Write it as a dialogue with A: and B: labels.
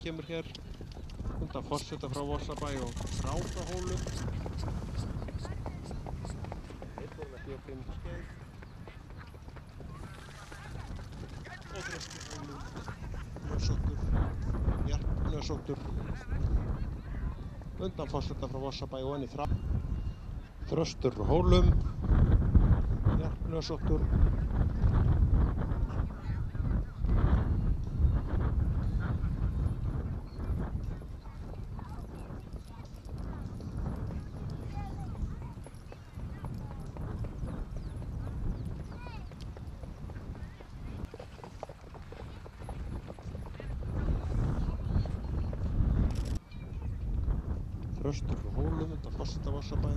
A: kemur hér undan forseta frá Vorsabæ og Drápahólum. Þeir voru með 4-5 skeið og Þrösturhólum, Nösóttur, undan forseta frá Vorsabæ og inn í Þrösturhólum, Nösóttur. Þrösturhólum undan forseta Vorsabæ,